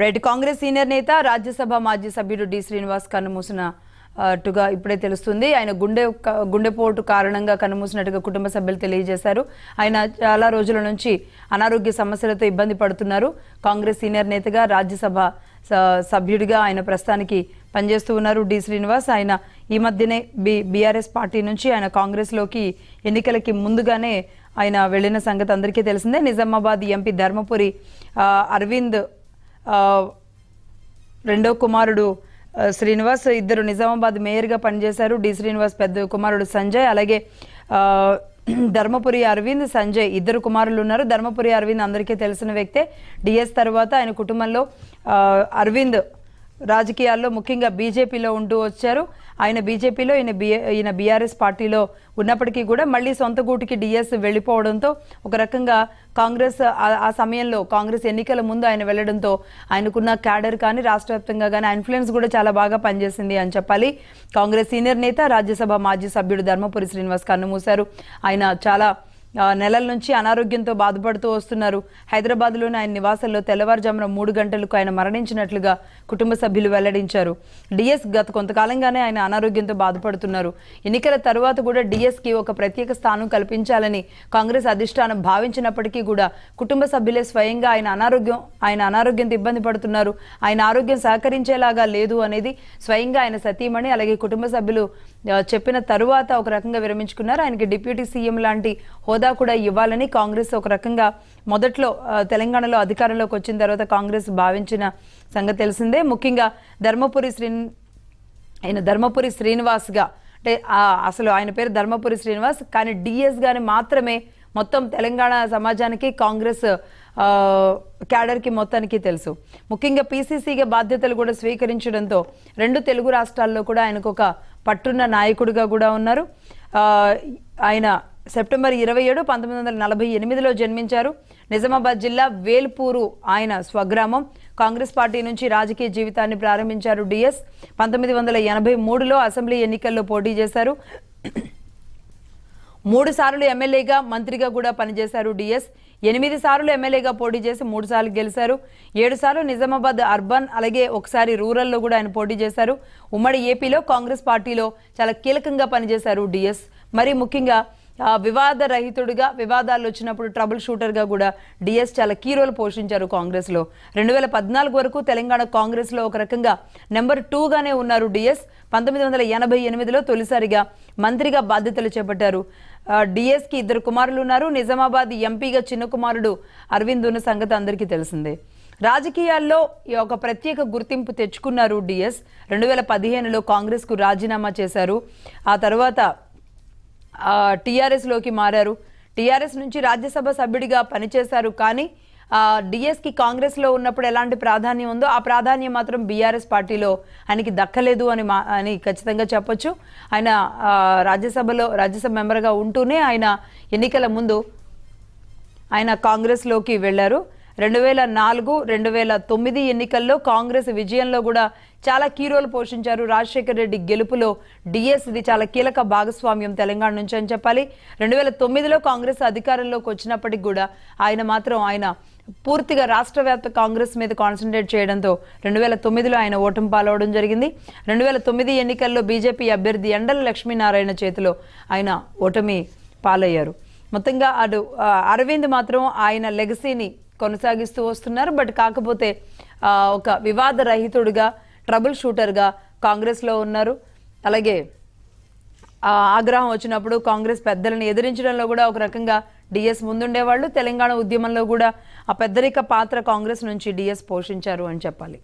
Right Congress senior నేత రాజ్యసభ మాజీ సభ్యుడు డి శ్రీనివాస్ కన్నుమూసినట్టుగా ఇప్పుడే తెలుస్తుంది. ఆయన గుండెపోటు కారణంగా కన్నుమూసినట్టుగా కుటుంబ సభ్యులు తెలియజేశారు. ఆయన చాలా రోజుల నుంచి అనారోగ్య సమస్యలతో ఇబ్బంది పడుతున్నారు. కాంగ్రెస్ సీనియర్ నేతగా రాజ్యసభ సభ్యుడిగా ఆయన ప్రస్తుతానికి పనిచేస్తూ ఉన్నారు డి శ్రీనివాస్. ఆయన ఈ మధ్యనే బీఆర్ఎస్ పార్టీ నుంచి ఆయన కాంగ్రెస్లోకి ఎన్నికలకి ముందుగానే ఆయన వెళ్లిన సంగతి అందరికీ తెలిసిందే. నిజామాబాద్ ఎంపీ ధర్మపురి అరవింద్ రెండో కుమారుడు శ్రీనివాస్ ఇద్దరు నిజామాబాద్ మేయర్గా పనిచేశారు. డి శ్రీనివాస్ పెద్ద కుమారుడు సంజయ్, అలాగే ధర్మపురి అరవింద్, సంజయ్ ఇద్దరు కుమారులు ఉన్నారు. ధర్మపురి అరవింద్ అందరికీ తెలిసిన వ్యక్తే. డిఎస్ తర్వాత ఆయన కుటుంబంలో అరవింద్ రాజకీయాల్లో ముఖ్యంగా బీజేపీలో ఉంటూ వచ్చారు. ఆయన బీజేపీలో ఈయన బీఆర్ఎస్ పార్టీలో ఉన్నప్పటికీ కూడా మళ్ళీ సొంత గూటికి డిఎస్ వెళ్ళిపోవడంతో ఒక రకంగా కాంగ్రెస్ ఆ సమయంలో కాంగ్రెస్ ఎన్నికల ముందు ఆయన వెళ్లడంతో ఆయనకున్న క్యాడర్ కానీ రాష్ట్ర వ్యాప్తంగా కానీ ఇన్ఫ్లుయెన్స్ కూడా చాలా బాగా పనిచేసింది అని చెప్పాలి. కాంగ్రెస్ సీనియర్ నేత రాజ్యసభ మాజీ సభ్యుడు ధర్మపురి శ్రీనివాస్ కన్నుమూశారు. ఆయన చాలా నెలల నుంచి అనారోగ్యంతో బాధపడుతూ వస్తున్నారు. హైదరాబాద్లోని ఆయన నివాసంలో తెల్లవారుజామున 3 గంటలకు ఆయన మరణించినట్లుగా కుటుంబ సభ్యులు వెల్లడించారు. డిఎస్ గత కొంతకాలంగానే ఆయన అనారోగ్యంతో బాధపడుతున్నారు. ఎన్నికల తర్వాత కూడా డిఎస్కి ఒక ప్రత్యేక స్థానం కల్పించాలని కాంగ్రెస్ అధిష్టానం భావించినప్పటికీ కూడా కుటుంబ సభ్యులే స్వయంగా ఆయన అనారోగ్యంతో ఇబ్బంది పడుతున్నారు, ఆయన ఆరోగ్యం సహకరించేలాగా లేదు అనేది స్వయంగా ఆయన సతీమణి అలాగే కుటుంబ సభ్యులు చెప్పిన తరువాత ఒక రకంగా విరమించుకున్నారు. ఆయనకి డిప్యూటీ సీఎం లాంటి హోదా కూడా ఇవ్వాలని కాంగ్రెస్ ఒక రకంగా మొదట్లో తెలంగాణలో అధికారంలోకి వచ్చిన తర్వాత కాంగ్రెస్ భావించిన సంగతి తెలిసిందే. ముఖ్యంగా ధర్మపురి శ్రీనివాస్గా అంటే అసలు ఆయన పేరు ధర్మపురి శ్రీనివాస్, కానీ డిఎస్ గాని మాత్రమే మొత్తం తెలంగాణ సమాజానికి కాంగ్రెస్ క్యాడర్కి మొత్తానికి తెలుసు. ముఖ్యంగా పీసీసీగా బాధ్యతలు కూడా స్వీకరించడంతో 2 తెలుగు రాష్ట్రాల్లో కూడా ఆయనకు ఒక పట్టున్న నాయకుడిగా కూడా ఉన్నారు. ఆయన సెప్టెంబర్ 27, 1948లో జన్మించారు. నిజామాబాద్ జిల్లా వేల్పూరు ఆయన స్వగ్రామం. కాంగ్రెస్ పార్టీ నుంచి రాజకీయ జీవితాన్ని ప్రారంభించారు డిఎస్. 1983లో అసెంబ్లీ ఎన్నికల్లో పోటీ చేశారు. 3 సార్లు ఎమ్మెల్యేగా మంత్రిగా కూడా పనిచేశారు డిఎస్. 8 సార్లు ఎమ్మెల్యేగా పోటీ చేసి 3 సార్లు గెలిచారు. 7 సార్లు నిజామాబాద్ అర్బన్ అలాగే ఒకసారి రూరల్లో కూడా ఆయన పోటీ చేశారు. ఉమ్మడి ఏపీలో కాంగ్రెస్ పార్టీలో చాలా కీలకంగా పనిచేశారు డిఎస్. మరి ముఖ్యంగా వివాద రహితుడిగా, వివాదాలు వచ్చినప్పుడు ట్రబుల్ షూటర్గా కూడా డిఎస్ చాలా కీ రోల్ పోషించారు కాంగ్రెస్లో. 2014 వరకు తెలంగాణ కాంగ్రెస్లో ఒక రకంగా నెంబర్ 2గానే ఉన్నారు డిఎస్. 1988లో తొలిసారిగా మంత్రిగా బాధ్యతలు చేపట్టారు. డిఎస్కి 2 కుమారులు ఉన్నారు. నిజామాబాద్ ఎంపీగా చిన్న కుమారుడు అరవింద్ ఉన్న సంగతి అందరికీ తెలిసిందే. రాజకీయాల్లో ఒక ప్రత్యేక గుర్తింపు తెచ్చుకున్నారు డిఎస్. 2015లో కాంగ్రెస్కు రాజీనామా చేశారు. ఆ తర్వాత టీఆర్ఎస్లోకి మారారు. టీఆర్ఎస్ నుంచి రాజ్యసభ సభ్యుడిగా పనిచేశారు. కానీ డిఎస్కి కాంగ్రెస్లో ఉన్నప్పుడు ఎలాంటి ప్రాధాన్యం ఉందో ఆ ప్రాధాన్యం మాత్రం బీఆర్ఎస్ పార్టీలో ఆయనకి దక్కలేదు అని ఖచ్చితంగా చెప్పొచ్చు. ఆయన రాజ్యసభ మెంబర్గా ఉంటూనే ఆయన ఎన్నికల ముందు ఆయన కాంగ్రెస్లోకి వెళ్లారు. 2004, 2009 ఎన్నికల్లో కాంగ్రెస్ విజయంలో కూడా చాలా కీ రోల్ పోషించారు. రాజశేఖర్ రెడ్డి గెలుపులో డిఎస్ ఇది చాలా కీలక భాగస్వామ్యం తెలంగాణ నుంచి అని చెప్పాలి. 2009లో కాంగ్రెస్ అధికారంలోకి వచ్చినప్పటికి కూడా ఆయన పూర్తిగా రాష్ట్ర వ్యాప్త కాంగ్రెస్ మీద కాన్సన్ట్రేట్ చేయడంతో 2009లో ఆయన ఓటమి పాలవడం జరిగింది. 2009 ఎన్నికల్లో బీజేపీ అభ్యర్థి ఎండల లక్ష్మీనారాయణ చేతిలో ఆయన ఓటమి పాలయ్యారు. మొత్తంగా అరవింద్ మాత్రం ఆయన లెగసీని కొనసాగిస్తూ వస్తున్నారు. బట్ కాకపోతే ఒక వివాద రహితుడిగా, ట్రబుల్ షూటర్గా కాంగ్రెస్లో ఉన్నారు. అలాగే ఆగ్రహం వచ్చినప్పుడు కాంగ్రెస్ పెద్దలను ఎదిరించడంలో కూడా ఒక రకంగా డిఎస్ ముందుండేవాళ్ళు. తెలంగాణ ఉద్యమంలో కూడా ఆ పెద్దరిక పాత్ర కాంగ్రెస్ నుంచి డిఎస్ పోషించారు అని చెప్పాలి.